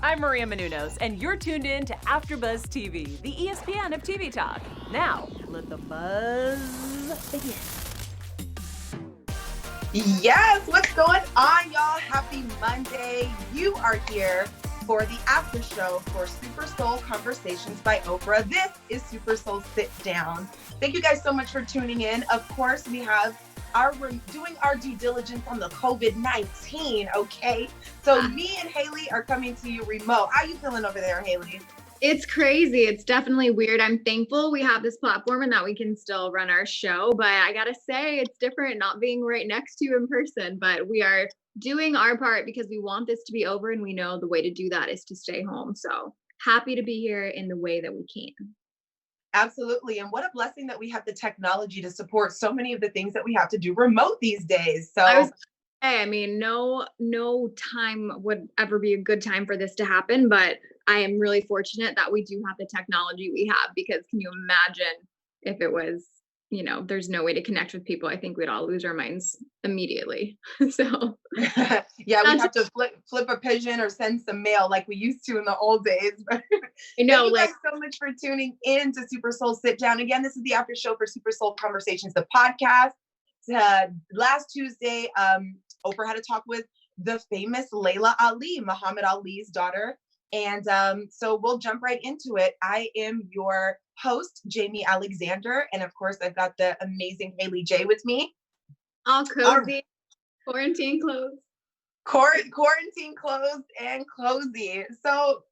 I'm Maria Menounos, and you're tuned in to AfterBuzz TV, the ESPN of TV talk. Now, let the buzz begin. Yes, what's going on, y'all? Happy Monday. You are here for the after show for Super Soul Conversations by Oprah. This is Super Soul Sitdown. Thank you guys so much for tuning in. Of course, we're doing our due diligence on the COVID-19, okay? So me and Haley are coming to you remote. How you feeling over there, Haley? It's crazy. It's definitely weird. I'm thankful we have this platform and that we can still run our show. But I got to say, it's different not being right next to you in person. But we are doing our part because we want this to be over. And we know the way to do that is to stay home. So happy to be here in the way that we can. Absolutely. And what a blessing that we have the technology to support so many of the things that we have to do remote these days. So no time would ever be a good time for this to happen, but I am really fortunate that we do have the technology we have, because can you imagine if it was, there's no way to connect with people? I think we'd all lose our minds immediately. So yeah, we have to flip a pigeon or send some mail like we used to in the old days. But I know, thank you guys so much for tuning in to Super Soul Sit Down. Again, this is the after show for Super Soul Conversations, the podcast. Last Tuesday, Oprah had a talk with the famous Laila Ali, Muhammad Ali's daughter. And so we'll jump right into it. I am your host, Jaimi Alexander. And of course, I've got the amazing Haley J with me. All cozy, quarantine clothes. Quarantine clothes and cozy. So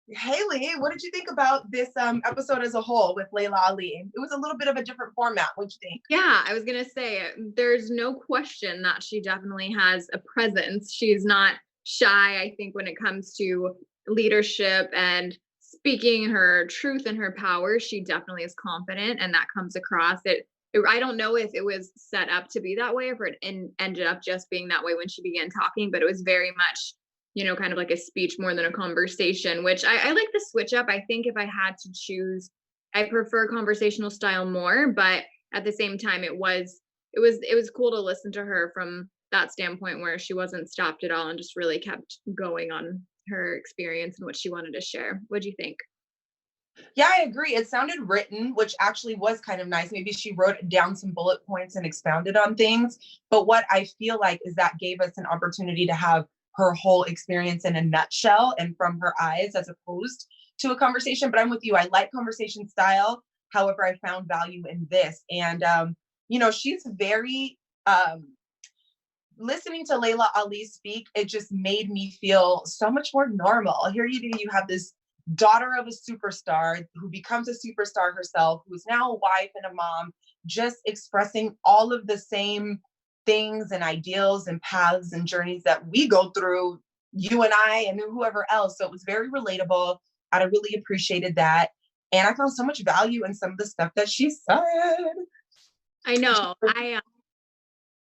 Haley, what did you think about this episode as a whole with Laila Ali? It was a little bit of a different format. What'd you think? Yeah, I was going to say, there's no question that she definitely has a presence. She's not shy, I think, when it comes to leadership and speaking her truth and her power. She definitely is confident, and that comes across. I don't know if it was set up to be that way or if it ended up just being that way when she began talking, but it was very much kind of like a speech more than a conversation, which I like the switch up. I think if I had to choose, I prefer conversational style more, but at the same time, it was cool to listen to her from that standpoint where she wasn't stopped at all and just really kept going on her experience and what she wanted to share. What do you think? Yeah, I agree. It sounded written, which actually was kind of nice. Maybe she wrote down some bullet points and expounded on things. But what I feel like is that gave us an opportunity to have her whole experience in a nutshell and from her eyes, as opposed to a conversation. But I'm with you. I like conversation style. However, I found value in this. And, she's very, listening to Laila Ali speak, it just made me feel so much more normal. Here you have this daughter of a superstar who becomes a superstar herself, who is now a wife and a mom, just expressing all of the same things and ideals and paths and journeys that we go through, you and I and whoever else. So it was very relatable. I really appreciated that. And I found so much value in some of the stuff that she said. I know.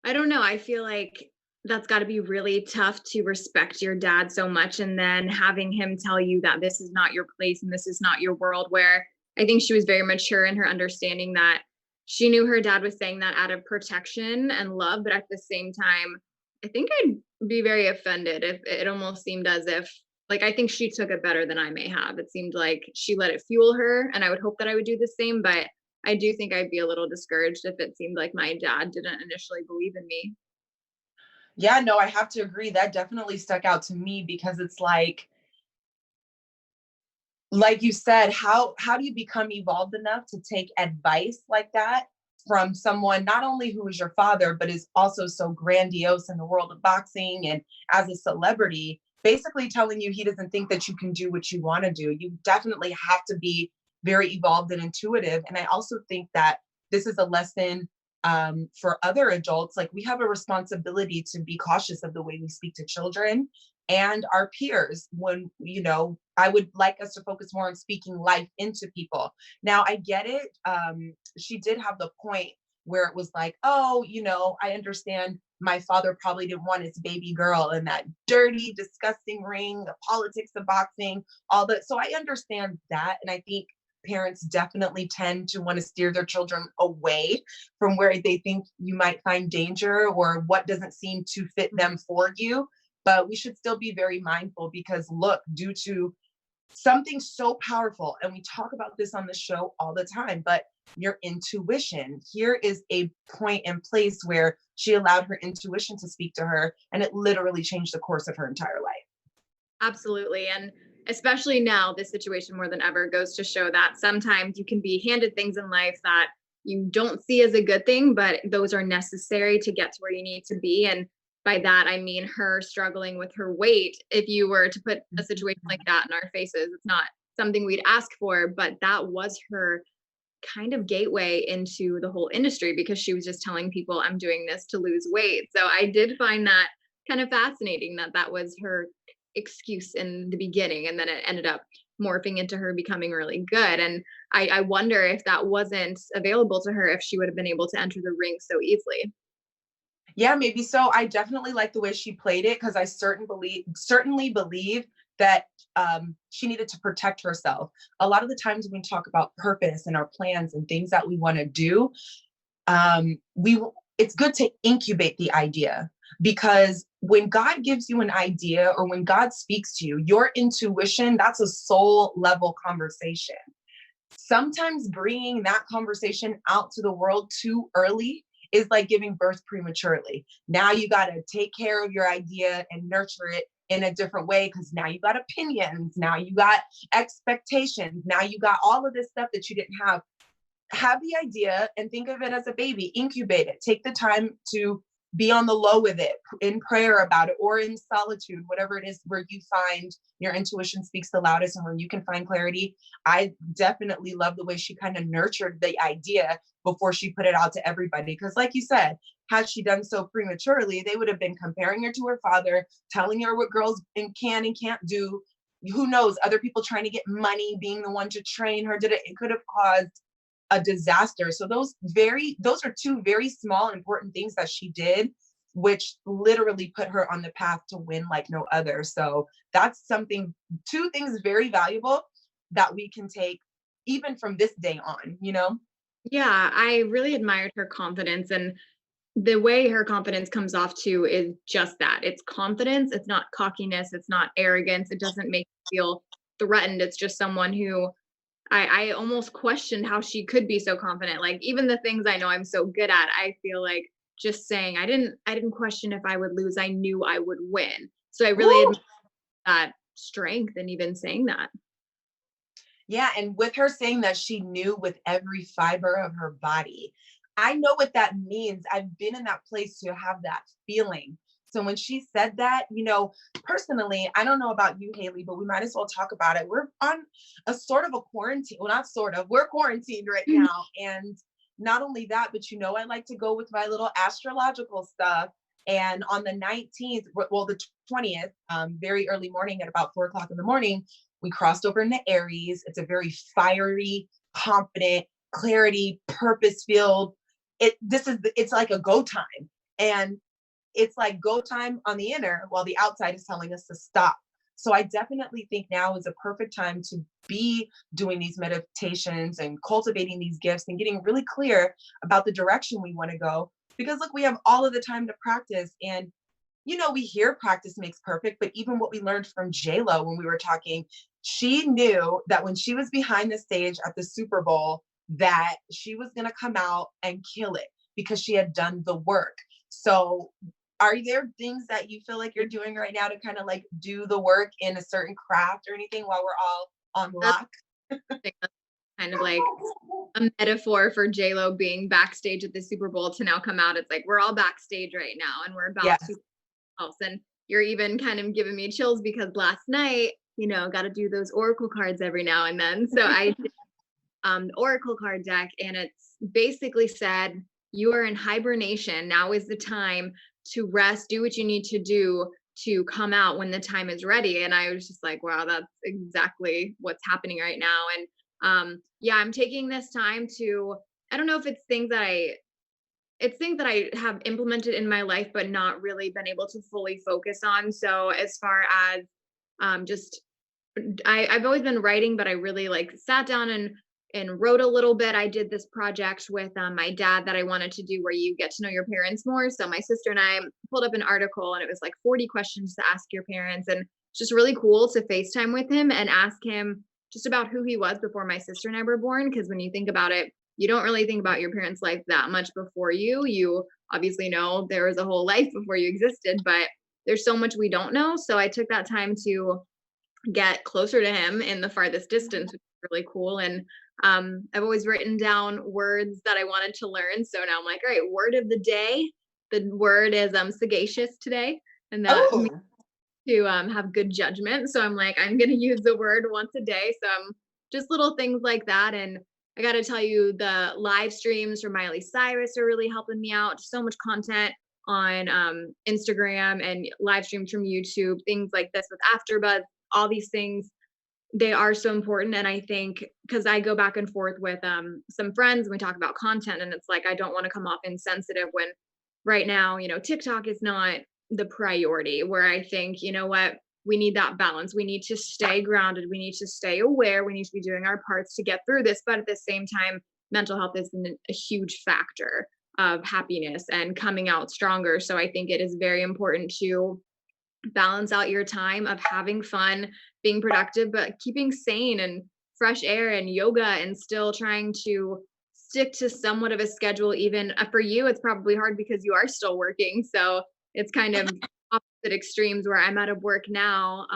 I don't know. I feel like that's got to be really tough to respect your dad so much and then having him tell you that this is not your place and this is not your world, where I think she was very mature in her understanding that she knew her dad was saying that out of protection and love, but at the same time, I think I'd be very offended if it almost seemed as if, I think she took it better than I may have. It seemed like she let it fuel her, and I would hope that I would do the same, but I do think I'd be a little discouraged if it seemed like my dad didn't initially believe in me. Yeah, no, I have to agree. That definitely stuck out to me because it's like you said, how do you become evolved enough to take advice like that from someone not only who is your father, but is also so grandiose in the world of boxing and as a celebrity, basically telling you he doesn't think that you can do what you want to do. You definitely have to be very evolved and intuitive. And I also think that this is a lesson for other adults. Like, we have a responsibility to be cautious of the way we speak to children and our peers when, I would like us to focus more on speaking life into people. Now, I get it. She did have the point where it was like, oh, I understand my father probably didn't want his baby girl in that dirty, disgusting ring, the politics of boxing, all that. So I understand that. And I think parents definitely tend to want to steer their children away from where they think you might find danger or what doesn't seem to fit them for you. but we should still be very mindful because look, due to something so powerful, and we talk about this on the show all the time, but your intuition, here is a point and place where she allowed her intuition to speak to her, and it literally changed the course of her entire life. Absolutely. And especially now, this situation more than ever goes to show that sometimes you can be handed things in life that you don't see as a good thing, but those are necessary to get to where you need to be. And by that, I mean her struggling with her weight. If you were to put a situation like that in our faces, it's not something we'd ask for, but that was her kind of gateway into the whole industry because she was just telling people, I'm doing this to lose weight. So I did find that kind of fascinating that that was her excuse in the beginning, and then it ended up morphing into her becoming really good. And I wonder if that wasn't available to her, if she would have been able to enter the ring so easily. Yeah, maybe so. I definitely like the way she played it because I certainly believe that she needed to protect herself. A lot of the times when we talk about purpose and our plans and things that we want to do, it's good to incubate the idea, because when God gives you an idea or when God speaks to you, your intuition, that's a soul level conversation. Sometimes bringing that conversation out to the world too early is like giving birth prematurely. Now you got to take care of your idea and nurture it in a different way, because now you got opinions, now you got expectations, now you got all of this stuff that you didn't have. Have the idea and think of it as a baby, incubate it, take the time to be on the low with it, in prayer about it, or in solitude, whatever it is where you find your intuition speaks the loudest and where you can find clarity. I definitely love the way she kind of nurtured the idea before she put it out to everybody. Because like you said, had she done so prematurely, they would have been comparing her to her father, telling her what girls can and can't do. Who knows, other people trying to get money, being the one to train her, it could have caused a disaster. So those are two very small important things that she did, which literally put her on the path to win like no other. So that's two things very valuable that we can take even from this day on, you know? Yeah, I really admired her confidence, and the way her confidence comes off too is just that. It's confidence. It's not cockiness. It's not arrogance. It doesn't make you feel threatened. It's just someone who I almost questioned how she could be so confident. Like even the things I know I'm so good at, I feel like just saying I didn't question if I would lose. I knew I would win. So I really Woo! admire that strength and even saying that. Yeah, and with her saying that she knew with every fiber of her body, I know what that means. I've been in that place to have that feeling. So when she said that, personally, I don't know about you, Haley, but we might as well talk about it. We're on a sort of a quarantine. Well, not sort of, we're quarantined right now. And not only that, but I like to go with my little astrological stuff. And on the 19th, well, the 20th, very early morning at about 4 o'clock in the morning, we crossed over into Aries. It's a very fiery, confident, clarity, purpose-filled. It's like a go time. And it's like go time on the inner while the outside is telling us to stop. So I definitely think now is a perfect time to be doing these meditations and cultivating these gifts and getting really clear about the direction we want to go. Because look, we have all of the time to practice. And we hear practice makes perfect, but even what we learned from J-Lo when we were talking, she knew that when she was behind the stage at the Super Bowl, that she was going to come out and kill it because she had done the work. So are there things that you feel like you're doing right now to kind of like do the work in a certain craft or anything while we're all on lock? Kind of like a metaphor for J-Lo being backstage at the Super Bowl to now come out. It's like we're all backstage right now and we're about Yes. to house. And you're even kind of giving me chills because last night, got to do those oracle cards every now and then. So I did the oracle card deck, and it's basically said, you are in hibernation. Now is the time to rest, do what you need to do to come out when the time is ready. And I was just like, wow, that's exactly what's happening right now. And yeah, I'm taking this time to, I don't know if it's things that I have implemented in my life, but not really been able to fully focus on. So as far as I've always been writing, but I really like sat down and and wrote a little bit. I did this project with my dad that I wanted to do where you get to know your parents more. So my sister and I pulled up an article and it was like 40 questions to ask your parents. And it's just really cool to FaceTime with him and ask him just about who he was before my sister and I were born. Because when you think about it, you don't really think about your parents' life that much before you. You obviously know there was a whole life before you existed, but there's so much we don't know. So I took that time to get closer to him in the farthest distance, which is really cool. And I've always written down words that I wanted to learn. So now I'm like, all right, word of the day. The word is sagacious today. And that means to have good judgment. So I'm like, I'm going to use the word once a day. So just little things like that. And I got to tell you, the live streams for Miley Cyrus are really helping me out. So much content on Instagram and live streams from YouTube, things like this with AfterBuzz, all these things, they are so important. And I think because I go back and forth with some friends and we talk about content, and it's like, I don't want to come off insensitive when right now, TikTok is not the priority, where I think, you know what, we need that balance. We need to stay grounded. We need to stay aware. We need to be doing our parts to get through this. But at the same time, mental health is a huge factor of happiness and coming out stronger. So I think it is very important to balance out your time of having fun, being productive, but keeping sane and fresh air and yoga, and still trying to stick to somewhat of a schedule. Even for you, it's probably hard because you are still working. So it's kind of opposite extremes where I'm out of work now.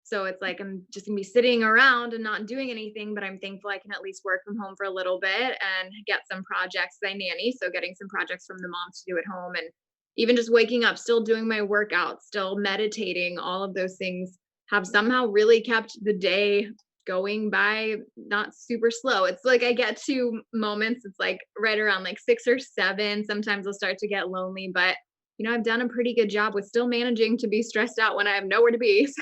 So it's like, I'm just gonna be sitting around and not doing anything, but I'm thankful I can at least work from home for a little bit and get some projects. I nanny, so getting some projects from the moms to do at home, and even just waking up, still doing my workout, still meditating, all of those things have somehow really kept the day going by not super slow. It's like I get to moments, it's like right around like 6 or 7. Sometimes I'll start to get lonely, but I've done a pretty good job with still managing to be stressed out when I have nowhere to be. So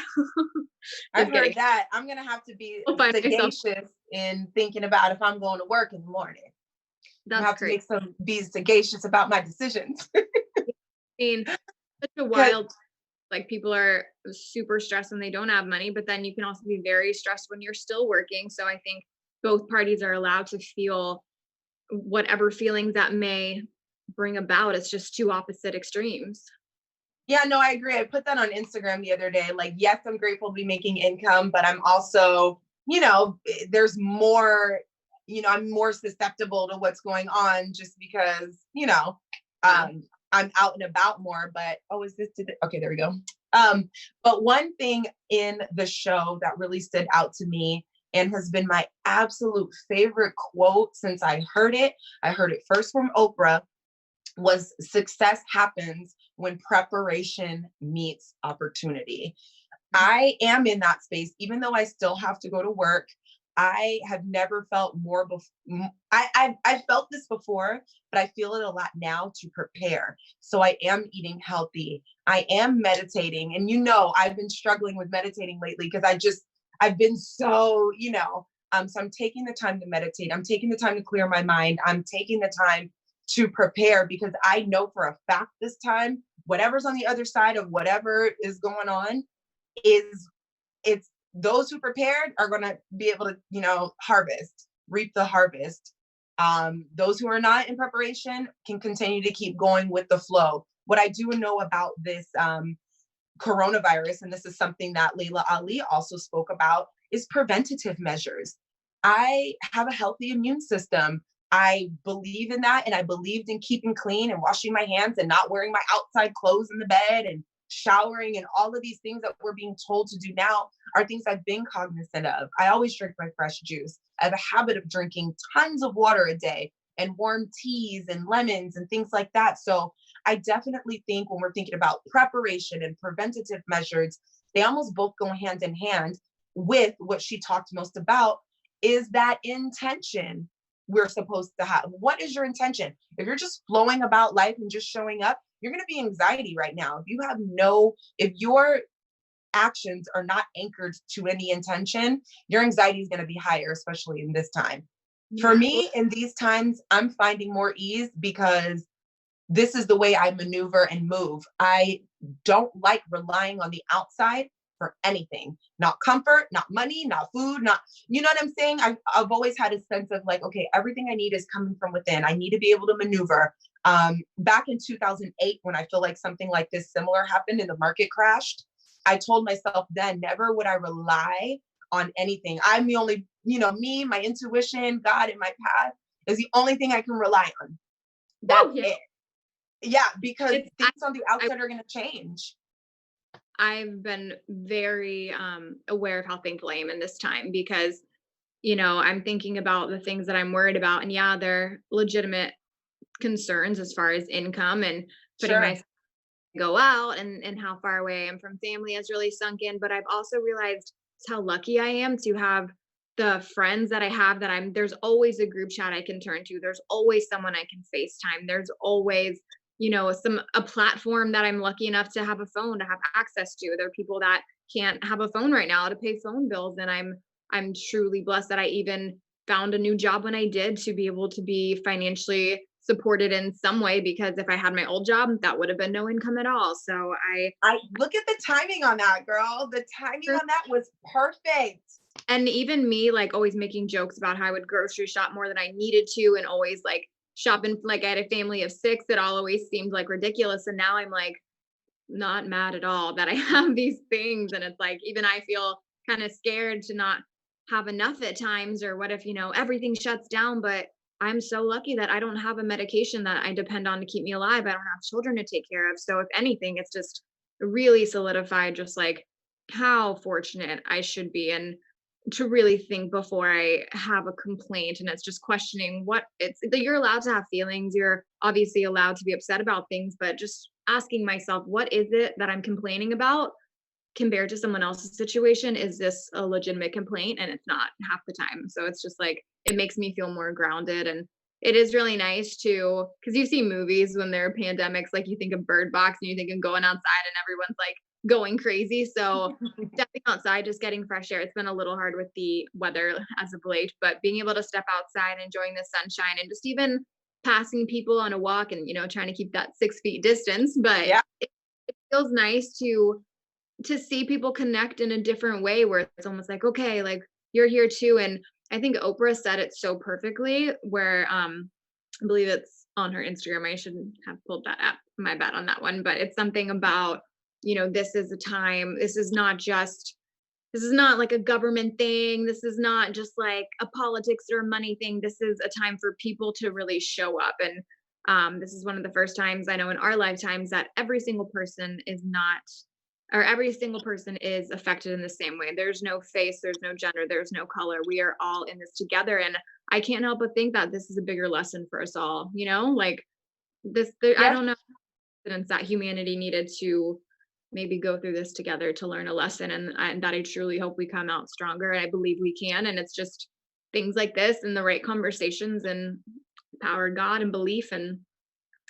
I've heard that. I'm going to have to be sagacious in thinking about if I'm going to work in the morning. I have to be sagacious about my decisions. I mean, such a wild, like people are super stressed when they don't have money, but then you can also be very stressed when you're still working. So I think both parties are allowed to feel whatever feelings that may bring about. It's just two opposite extremes. Yeah, no, I agree. I put that on Instagram the other day. Like, yes, I'm grateful to be making income, but I'm also, there's more, I'm more susceptible to what's going on just because, I'm out and about more. But okay, there we go. But one thing in the show that really stood out to me and has been my absolute favorite quote since I heard it first from Oprah, was success happens when preparation meets opportunity. I am in that space, even though I still have to go to work. I have never felt more. I felt this before, but I feel it a lot now to prepare. So I am eating healthy. I am meditating, and I've been struggling with meditating lately because I've been so so I'm taking the time to meditate. I'm taking the time to clear my mind. I'm taking the time to prepare because I know for a fact this time, whatever's on the other side of whatever is going on it's those who prepared are going to be able to, reap the harvest. Those who are not in preparation can continue to keep going with the flow. What I do know about this coronavirus, and this is something that Laila Ali also spoke about, is preventative measures. I have a healthy immune system. I believe in that. And I believed in keeping clean and washing my hands and not wearing my outside clothes in the bed and showering, and all of these things that we're being told to do now are things I've been cognizant of. I always drink my fresh juice. I have a habit of drinking tons of water a day and warm teas and lemons and things like that. So I definitely think when we're thinking about preparation and preventative measures, they almost both go hand in hand with what she talked most about, is that intention we're supposed to have. What is your intention? If you're just flowing about life and just showing up, you're going to be anxiety right now. If your actions are not anchored to any intention, your anxiety is going to be higher, especially in this time. Yeah. For me, in these times, I'm finding more ease because this is the way I maneuver and move. I don't like relying on the outside for anything, not comfort, not money, not food, not, you know what I'm saying? I've always had a sense of like, okay, everything I need is coming from within. I need to be able to maneuver. Back in 2008, when I feel like something like this similar happened and the market crashed, I told myself then, never would I rely on anything. I'm the only, me, my intuition, God in my path is the only thing I can rely on. That's it. Yeah, because things on the outside are going to change. I've been very aware of how thankful I am in this time because, I'm thinking about the things that I'm worried about. And yeah, they're legitimate concerns as far as income and putting myself go out and how far away I am from family has really sunk in. But I've also realized how lucky I am to have the friends that I have there's always a group chat I can turn to. There's always someone I can FaceTime. There's always, a platform that I'm lucky enough to have a phone to have access to. There are people that can't have a phone right now to pay phone bills. And I'm truly blessed that I even found a new job when I did to be able to be financially supported in some way, because if I had my old job, that would have been no income at all. So I look at the timing on that, girl. The timing on that was perfect. And even me, like always making jokes about how I would grocery shop more than I needed to, and always like shopping, like I had a family of 6, it all always seemed like ridiculous. And now I'm like not mad at all that I have these things. And it's like, even I feel kind of scared to not have enough at times, or what if, everything shuts down, but I'm so lucky that I don't have a medication that I depend on to keep me alive. I don't have children to take care of. So if anything, it's just really solidified just like how fortunate I should be, and to really think before I have a complaint. And it's just questioning what it's that you're allowed to have feelings. You're obviously allowed to be upset about things, but just asking myself, what is it that I'm complaining about compared to someone else's situation? Is this a legitimate complaint? And it's not half the time. So it's just like, it makes me feel more grounded. And it is really nice to, because you see movies when there are pandemics, like you think of Bird Box and you think of going outside and everyone's like going crazy. So stepping outside, just getting fresh air. It's been a little hard with the weather as of late, but being able to step outside, enjoying the sunshine, and just even passing people on a walk and, trying to keep that 6 feet distance. But it feels nice to see people connect in a different way, where it's almost like, okay, like you're here too. And I think Oprah said it so perfectly, where I believe it's on her Instagram. I shouldn't have pulled that up. My bad on that one. But it's something about, this is a time, this is not like a government thing. This is not just like a politics or a money thing. This is a time for people to really show up. And this is one of the first times I know in our lifetimes that every single person is affected in the same way. There's no face, there's no gender, there's no color. We are all in this together. And I can't help but think that this is a bigger lesson for us all, like I don't know that humanity needed to maybe go through this together to learn a lesson. And that I truly hope we come out stronger. And I believe we can. And it's just things like this and the right conversations and power of God and belief, and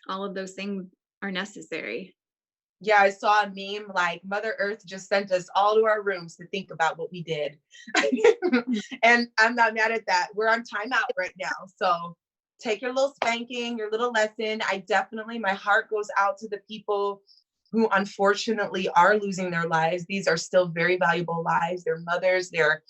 all of those things are necessary. Yeah, I saw a meme like Mother Earth just sent us all to our rooms to think about what we did. And I'm not mad at that. We're on timeout right now. So take your little spanking, your little lesson. My heart goes out to the people who unfortunately are losing their lives. These are still very valuable lives. Their mothers, their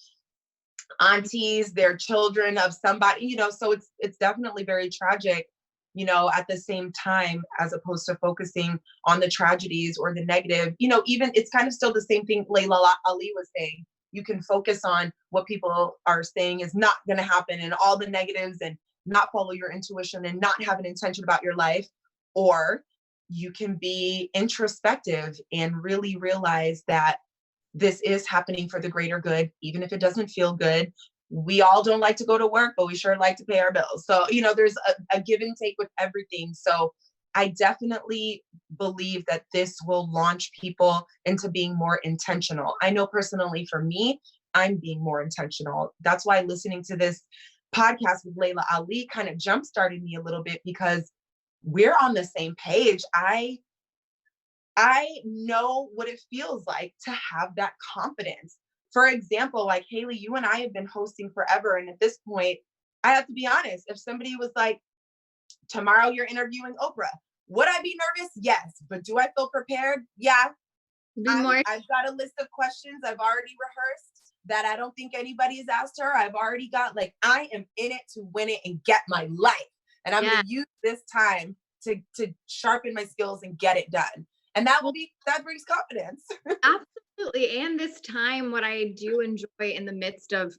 aunties, their children of somebody, so it's definitely very tragic. At the same time, as opposed to focusing on the tragedies or the negative, even it's kind of still the same thing Laila Ali was saying. You can focus on what people are saying is not going to happen and all the negatives, and not follow your intuition and not have an intention about your life. Or you can be introspective and really realize that this is happening for the greater good, even if it doesn't feel good. We all don't like to go to work, but we sure like to pay our bills. So, there's a give and take with everything. So I definitely believe that this will launch people into being more intentional. I know personally for me, I'm being more intentional. That's why listening to this podcast with Laila Ali kind of jump-started me a little bit, because we're on the same page. I know what it feels like to have that confidence. For example, like Haley, you and I have been hosting forever. And at this point, I have to be honest, if somebody was like, tomorrow you're interviewing Oprah, would I be nervous? Yes. But do I feel prepared? Yeah. Be more. I've got a list of questions I've already rehearsed that I don't think anybody has asked her. I've already got, like, I am in it to win it and get my life. And I'm Yeah. going to use this time to sharpen my skills and get it done. And that brings confidence. Absolutely. And this time, what I do enjoy in the midst of,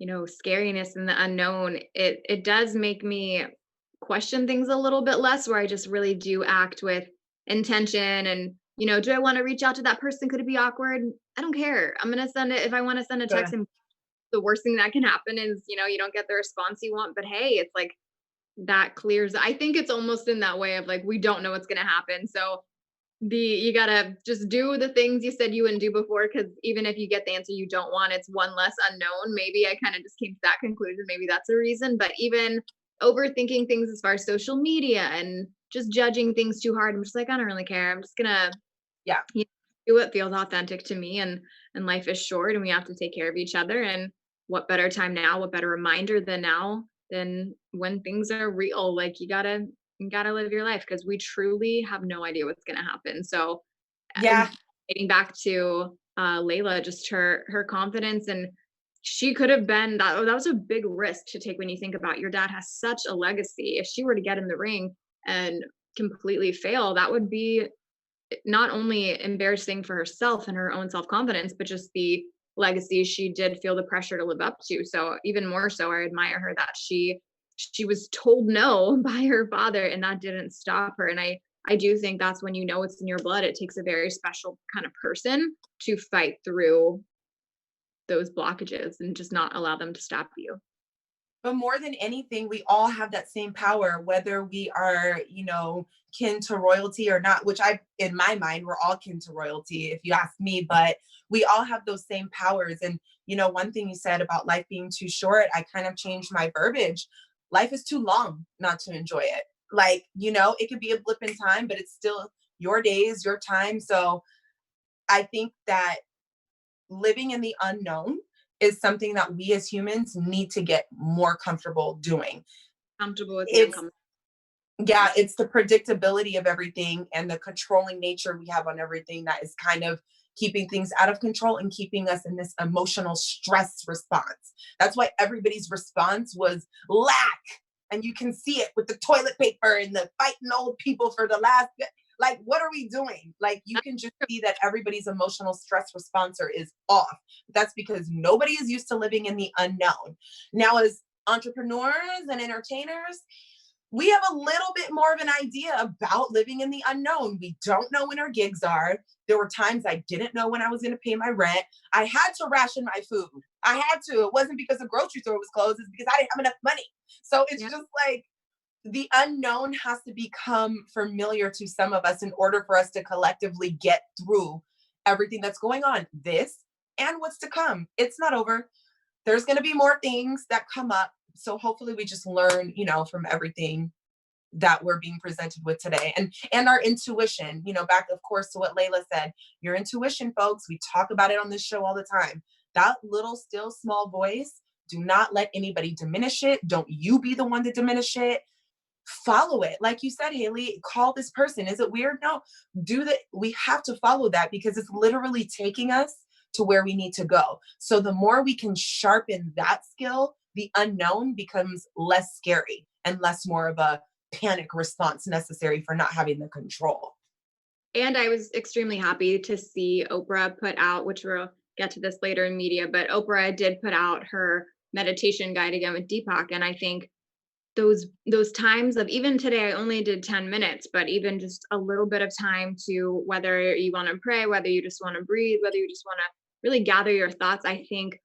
scariness and the unknown, it does make me question things a little bit less, where I just really do act with intention. And, do I want to reach out to that person? Could it be awkward? I don't care. I'm going to send it. If I want to send a text, and the worst thing that can happen is, you don't get the response you want, but hey, it's like that clears. I think it's almost in that way of like, we don't know what's going to happen. So you gotta just do the things you said you wouldn't do before, because even if you get the answer you don't want, it's one less unknown. Maybe I kind of just came to that conclusion. Maybe that's a reason. But even overthinking things as far as social media and just judging things too hard, I'm just like, I don't really care. I'm just gonna do what feels authentic to me, and life is short and we have to take care of each other. And what better time now, what better reminder than now, than when things are real. Like you gotta live your life, because we truly have no idea what's going to happen. So getting back to Layla, just her confidence, and she could have been that was a big risk to take when you think about your dad has such a legacy. If she were to get in the ring and completely fail, that would be not only embarrassing for herself and her own self-confidence, but just the legacy she did feel the pressure to live up to. So even more so, I admire her that she was told no by her father, and that didn't stop her. And I do think that's when it's in your blood. It takes a very special kind of person to fight through those blockages and just not allow them to stop you. But more than anything, we all have that same power, whether we are, kin to royalty or not, which in my mind, we're all kin to royalty, if you ask me, but we all have those same powers. And, one thing you said about life being too short, I kind of changed my verbiage. Life is too long not to enjoy it. Like, it could be a blip in time, but it's still your days, your time. So I think that living in the unknown is something that we as humans need to get more comfortable doing. Comfortable with the uncomfortable. Yeah, it's the predictability of everything and the controlling nature we have on everything that is kind of keeping things out of control and keeping us in this emotional stress response. That's why everybody's response was lack. And you can see it with the toilet paper and the fighting old people for the last, like, what are we doing? Like, you can just see that everybody's emotional stress response is off. That's because nobody is used to living in the unknown. Now, as entrepreneurs and entertainers, we have a little bit more of an idea about living in the unknown. We don't know when our gigs are. There were times I didn't know when I was going to pay my rent. I had to ration my food. I had to. It wasn't because the grocery store was closed. It's because I didn't have enough money. So it's just like the unknown has to become familiar to some of us in order for us to collectively get through everything that's going on. This and what's to come. It's not over. There's going to be more things that come up. So hopefully we just learn, from everything that we're being presented with today, and our intuition, back, of course, to what Layla said, your intuition, folks, we talk about it on this show all the time. That little, still, small voice, do not let anybody diminish it. Don't you be the one to diminish it. Follow it. Like you said, Haley, call this person. Is it weird? No, do that. We have to follow that because it's literally taking us to where we need to go. So the more we can sharpen that skill, the unknown becomes less scary and less more of a panic response necessary for not having the control. And I was extremely happy to see Oprah put out, which we'll get to this later in media, but Oprah did put out her meditation guide again with Deepak. And I think those times of, even today, I only did 10 minutes, but even just a little bit of time to, whether you want to pray, whether you just want to breathe, whether you just want to really gather your thoughts, I think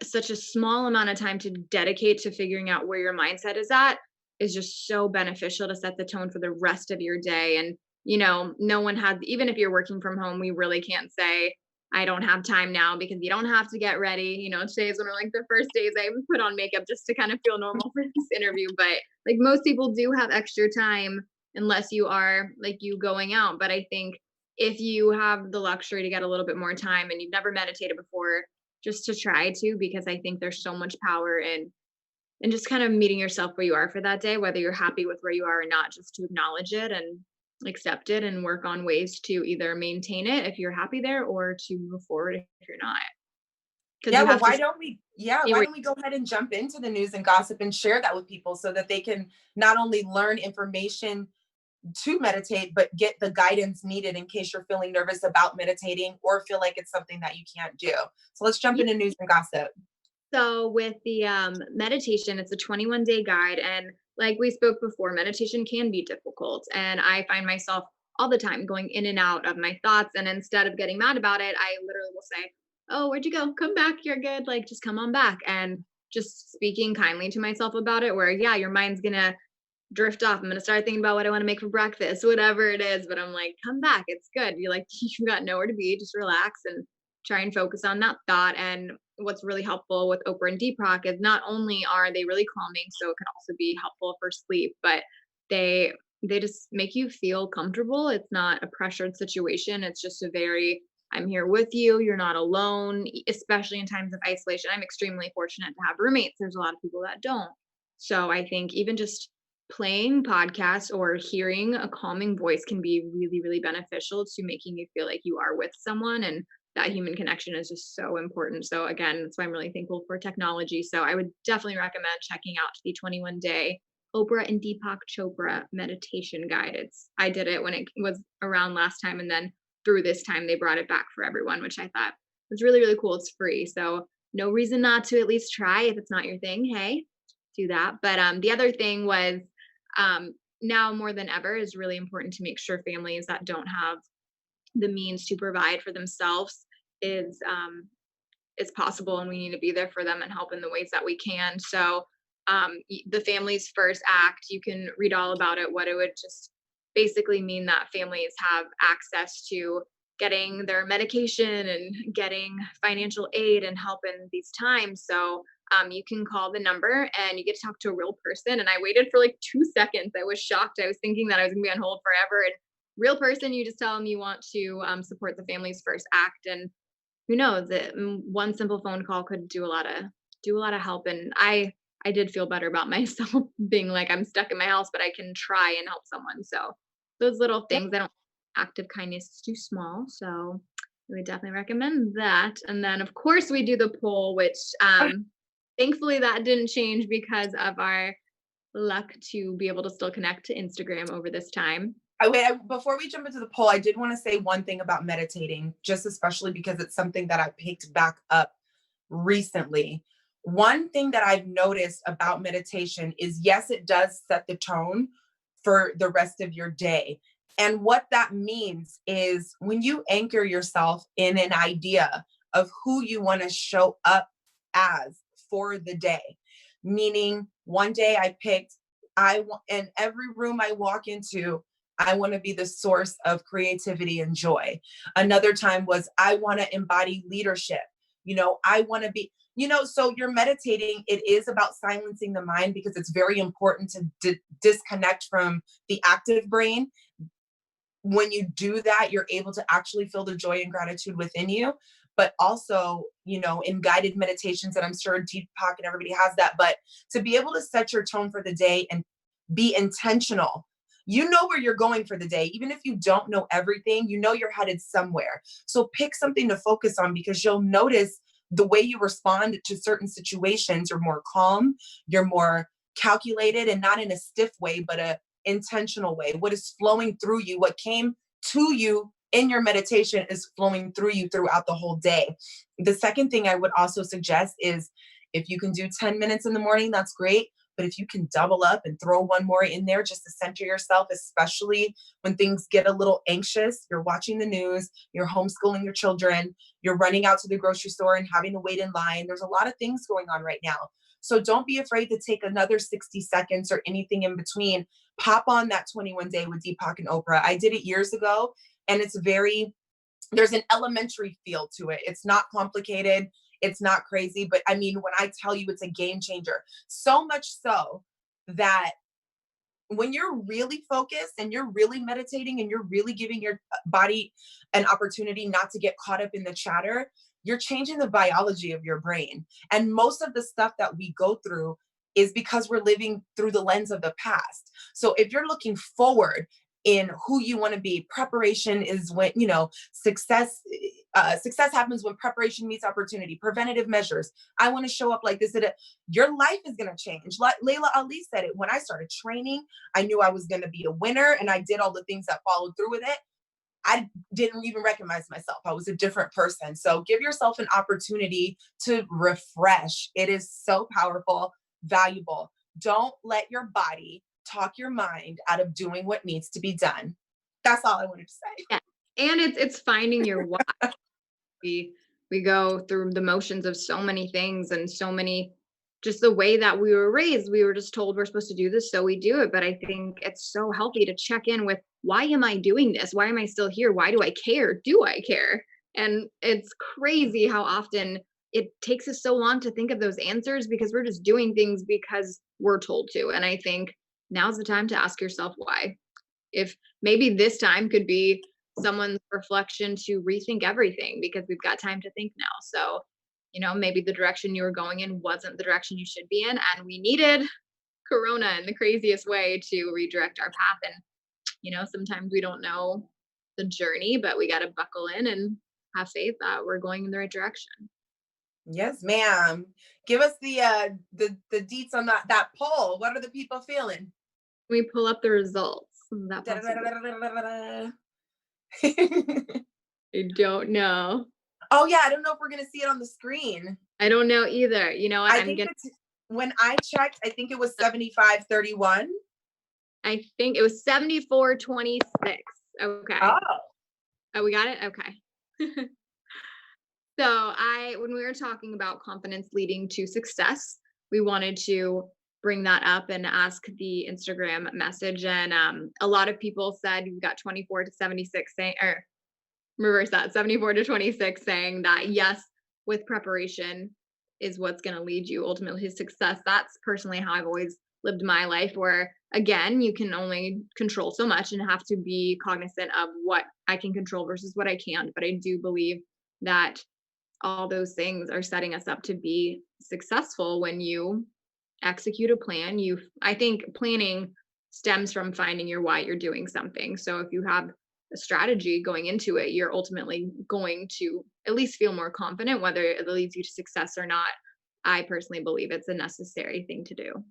such a small amount of time to dedicate to figuring out where your mindset is at is just so beneficial to set the tone for the rest of your day. And, no one has, even if you're working from home, we really can't say, I don't have time now, because you don't have to get ready. Today's one of like the first days I even put on makeup just to kind of feel normal for this interview. But like most people do have extra time, unless you are like you going out. But I think if you have the luxury to get a little bit more time and you've never meditated before, just to try to, because I think there's so much power in just kind of meeting yourself where you are for that day, whether you're happy with where you are or not, just to acknowledge it and accept it and work on ways to either maintain it if you're happy there or to move forward if you're not. Because Yeah, you well, have to stay why where don't we go ahead and jump into the news and gossip and share that with people so that they can not only learn information to meditate, but get the guidance needed in case you're feeling nervous about meditating or feel like it's something that you can't do. So let's jump yeah. into news and gossip. So with the meditation, it's a 21-day guide. And like we spoke before, meditation can be difficult. And I find myself all the time going in and out of my thoughts. And instead of getting mad about it, I literally will say, "Oh, where'd you go? Come back. You're good. Like, just come on back." And just speaking kindly to myself about it, where, yeah, your mind's going to drift off. I'm going to start thinking about what I want to make for breakfast, whatever it is. But I'm like, come back. It's good. You like, you got nowhere to be. Just relax and try and focus on that thought. And what's really helpful with Oprah and Deepak is not only are they really calming, so it can also be helpful for sleep, but they just make you feel comfortable. It's not a pressured situation. It's just a very, I'm here with you. You're not alone, especially in times of isolation. I'm extremely fortunate to have roommates. There's a lot of people that don't. So I think even just playing podcasts or hearing a calming voice can be really, really beneficial to making you feel like you are with someone. And that human connection is just so important. So again, that's why I'm really thankful for technology. So I would definitely recommend checking out the 21-day Oprah and Deepak Chopra meditation guide. I did it when it was around last time, and then through this time they brought it back for everyone, which I thought was really, really cool. It's free, so no reason not to at least try. If it's not your thing, hey, do that. But the other thing was, now more than ever is really important to make sure families that don't have the means to provide for themselves is possible, and we need to be there for them and help in the ways that we can. So the Families First Act, you can read all about it. What it would just basically mean that families have access to getting their medication and getting financial aid and help in these times. So you can call the number and you get to talk to a real person. And I waited for like 2 seconds. I was shocked. I was thinking that I was going to be on hold forever. And real person, you just tell them you want to support the Families First Act, and who knows, that one simple phone call could do a lot of help. And I did feel better about myself being like, I'm stuck in my house, but I can try and help someone. So those little Yep. things, I don't, act of kindness is too small. So I would definitely recommend that. And then of course we do the poll, which thankfully that didn't change because of our luck to be able to still connect to Instagram over this time. Before we jump into the poll, I did want to say one thing about meditating, just especially because it's something that I picked back up recently. One thing that I've noticed about meditation is, yes, it does set the tone for the rest of your day. And what that means is when you anchor yourself in an idea of who you want to show up as for the day, meaning one day I picked, in every room I walk into, I want to be the source of creativity and joy. Another time was, I want to embody leadership. I want to be, so you're meditating. It is about silencing the mind because it's very important to disconnect from the active brain. When you do that, you're able to actually feel the joy and gratitude within you. But also, in guided meditations, and I'm sure Deepak and everybody has that, but to be able to set your tone for the day and be intentional. You know where you're going for the day. Even if you don't know everything, you're headed somewhere. So pick something to focus on, because you'll notice the way you respond to certain situations. You're more calm, you're more calculated, and not in a stiff way, but a intentional way. What is flowing through you, what came to you in your meditation, is flowing through you throughout the whole day. The second thing I would also suggest is, if you can do 10 minutes in the morning, that's great. But if you can double up and throw one more in there just to center yourself, especially when things get a little anxious, you're watching the news, you're homeschooling your children, you're running out to the grocery store and having to wait in line. There's a lot of things going on right now. So don't be afraid to take another 60 seconds or anything in between. Pop on that 21 day with Deepak and Oprah. I did it years ago, and there's an elementary feel to it. It's not complicated. It's not crazy. But I mean, when I tell you, it's a game changer, so much so that when you're really focused and you're really meditating and you're really giving your body an opportunity not to get caught up in the chatter, you're changing the biology of your brain. And most of the stuff that we go through is because we're living through the lens of the past. So if you're looking forward in who you want to be. Preparation is when, success happens when preparation meets opportunity. Preventative measures. I want to show up like this. Your life is going to change. Like Laila Ali said it. When I started training, I knew I was going to be a winner, and I did all the things that followed through with it. I didn't even recognize myself. I was a different person. So give yourself an opportunity to refresh. It is so powerful, valuable. Don't let your body talk your mind out of doing what needs to be done. That's all I wanted to say. Yeah. And it's finding your why. We go through the motions of so many things and so many, just the way that we were raised. We were just told we're supposed to do this, so we do it. But I think it's so healthy to check in with, why am I doing this? Why am I still here? Why do I care? Do I care? And it's crazy how often it takes us so long to think of those answers, because we're just doing things because we're told to. And I think now's the time to ask yourself why. If maybe this time could be someone's reflection to rethink everything, because we've got time to think now. So, maybe the direction you were going in wasn't the direction you should be in, and we needed Corona in the craziest way to redirect our path. And, sometimes we don't know the journey, but we got to buckle in and have faith that we're going in the right direction. Yes, ma'am. Give us the deets on that poll. What are the people feeling? We pull up the results. That I don't know. Oh yeah, I don't know if we're gonna see it on the screen. I don't know either. You know what? When I checked, I think it was 75-31. I think it was 74-26. Okay. Oh, we got it? Okay. So when we were talking about confidence leading to success, we wanted to bring that up and ask the Instagram message. And a lot of people said you've got 24-76 saying, or reverse that, 74-26 saying that yes, with preparation is what's going to lead you ultimately to success. That's personally how I've always lived my life, where again, you can only control so much and have to be cognizant of what I can control versus what I can't. But I do believe that all those things are setting us up to be successful when you execute a plan. I think planning stems from finding your why you're doing something. So if you have a strategy going into it, you're ultimately going to at least feel more confident, whether it leads you to success or not. I personally believe it's a necessary thing to do.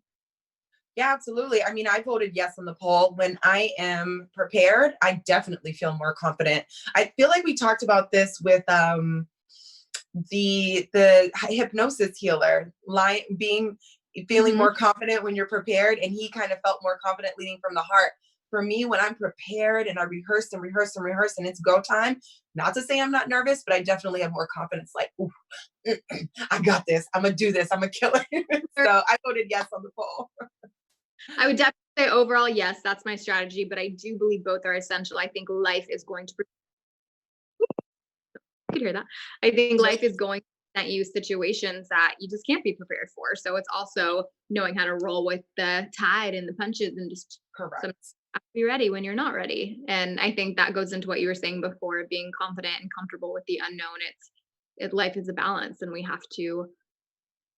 Yeah, absolutely. I mean, I voted yes on the poll. When I am prepared, I definitely feel more confident. I feel like we talked about this with the hypnosis healer, feeling more confident when you're prepared, and he kind of felt more confident leading from the heart. For me, when I'm prepared and I rehearse and it's go time, not to say I'm not nervous, but I definitely have more confidence, like, ooh, I got this. I'm going to do this. I'm going to kill it. So I voted yes on the poll. I would definitely say overall, yes, that's my strategy, but I do believe both are essential. I think life is going to, you could hear that. I think life is going to present you situations that you just can't be prepared for. So it's also knowing how to roll with the tide and the punches, and just be ready when you're not ready. And I think that goes into what you were saying before, being confident and comfortable with the unknown. Life is a balance, and we have to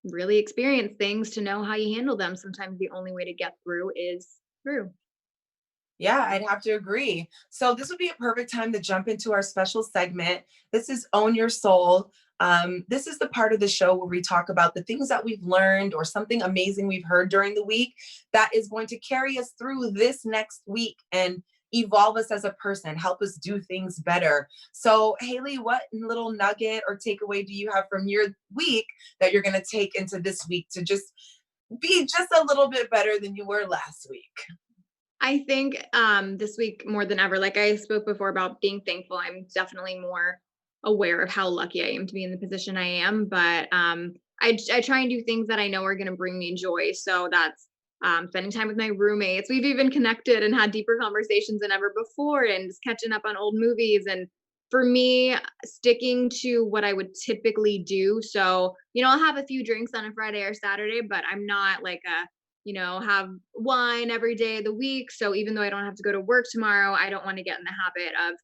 really experience things to know how you handle them. Sometimes the only way to get through is through. Yeah, I'd have to agree. So this would be a perfect time to jump into our special segment. This is Own Your Soul. This is the part of the show where we talk about the things that we've learned or something amazing we've heard during the week that is going to carry us through this next week and evolve us as a person, help us do things better. So Haley, what little nugget or takeaway do you have from your week that you're going to take into this week to just be just a little bit better than you were last week? I think this week more than ever, like I spoke before about being thankful, I'm definitely more aware of how lucky I am to be in the position I am. But I try and do things that I know are going to bring me joy. So that's spending time with my roommates. We've even connected and had deeper conversations than ever before, and just catching up on old movies. And for me, sticking to what I would typically do. So, I'll have a few drinks on a Friday or Saturday, but I'm not like have wine every day of the week. So even though I don't have to go to work tomorrow, I don't want to get in the habit of,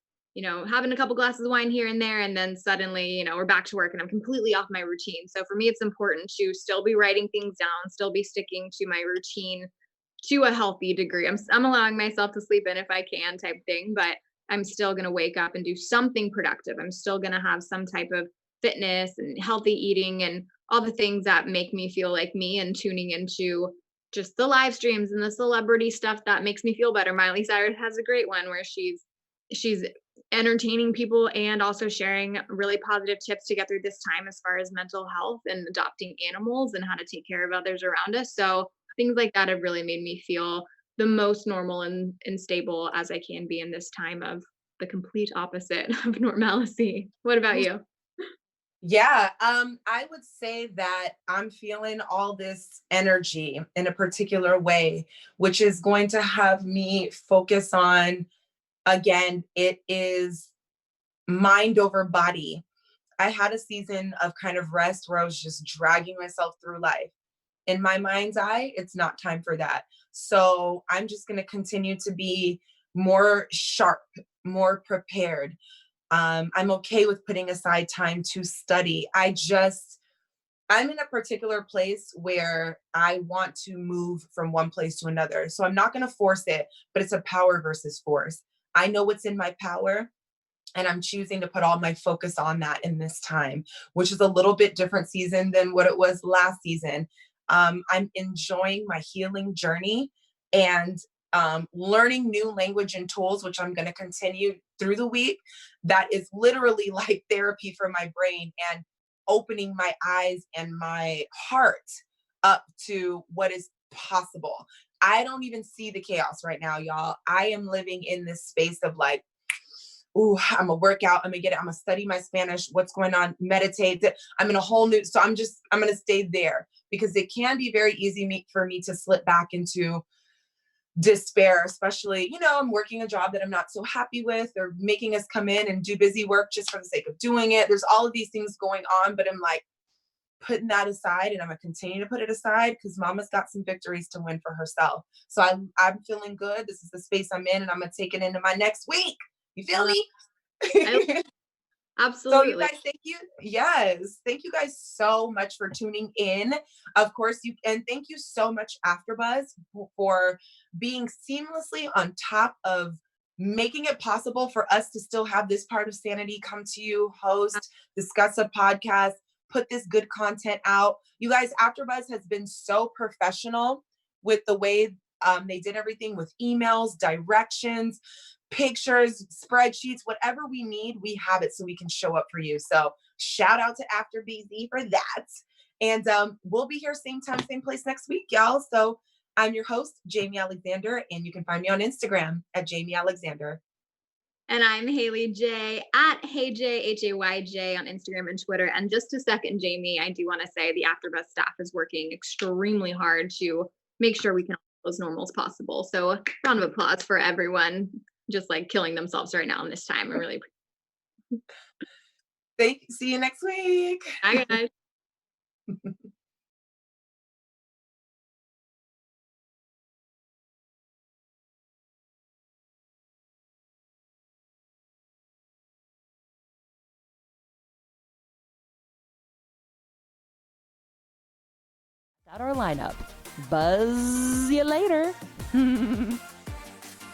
having a couple glasses of wine here and there, and then suddenly, we're back to work and I'm completely off my routine. So for me, it's important to still be writing things down, still be sticking to my routine to a healthy degree. I'm allowing myself to sleep in if I can type thing, but I'm still going to wake up and do something productive. I'm still going to have some type of fitness and healthy eating and all the things that make me feel like me, and tuning into just the live streams and the celebrity stuff that makes me feel better. Miley Cyrus has a great one where she's entertaining people and also sharing really positive tips to get through this time as far as mental health and adopting animals and how to take care of others around us. So things like that have really made me feel the most normal and stable as I can be in this time of the complete opposite of normalcy. What about you? Yeah, I would say that I'm feeling all this energy in a particular way, which is going to have me focus on, again, it is mind over body. I had a season of kind of rest where I was just dragging myself through life. In my mind's eye, it's not time for that. So I'm just going to continue to be more sharp, more prepared. I'm okay with putting aside time to study. I'm in a particular place where I want to move from one place to another. So I'm not going to force it, but it's a power versus force. I know what's in my power, and I'm choosing to put all my focus on that in this time, which is a little bit different season than what it was last season. I'm enjoying my healing journey and learning new language and tools, which I'm going to continue through the week. That is literally like therapy for my brain and opening my eyes and my heart up to what is possible. I don't even see the chaos right now, y'all. I am living in this space of like, ooh, I'm gonna work out, I'm gonna get it, I'm gonna study my Spanish, what's going on, meditate. I'm in a whole new, so I'm gonna stay there, because it can be very easy for me to slip back into despair, especially, I'm working a job that I'm not so happy with, or making us come in and do busy work just for the sake of doing it. There's all of these things going on, but I'm like putting that aside, and I'm gonna continue to put it aside because mama's got some victories to win for herself. So I'm feeling good. This is the space I'm in, and I'm gonna take it into my next week. You feel me? So you Absolutely. guys, thank you. Yes. Thank you guys so much for tuning in. Of course, and thank you so much, AfterBuzz, for being seamlessly on top of making it possible for us to still have this part of sanity come to you, host, discuss a podcast, put this good content out. You guys, AfterBuzz has been so professional with the way they did everything, with emails, directions, pictures, spreadsheets, whatever we need, we have it so we can show up for you. So shout out to AfterBuzz for that. And we'll be here same time, same place next week, y'all. So I'm your host, Jaimi Alexander, and you can find me on Instagram at Jaimi Alexander. And I'm Haley J at HeyJ, HAYJ on Instagram and Twitter. And just a second, Jaimi, I do want to say the AfterBuzz staff is working extremely hard to make sure we can all as normal as possible. So round of applause for everyone just like killing themselves right now in this time. I really appreciate it. See you next week. Bye, guys. Got our lineup. Buzz you later.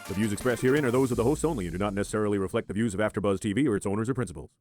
The views expressed herein are those of the hosts only and do not necessarily reflect the views of AfterBuzz TV or its owners or principals.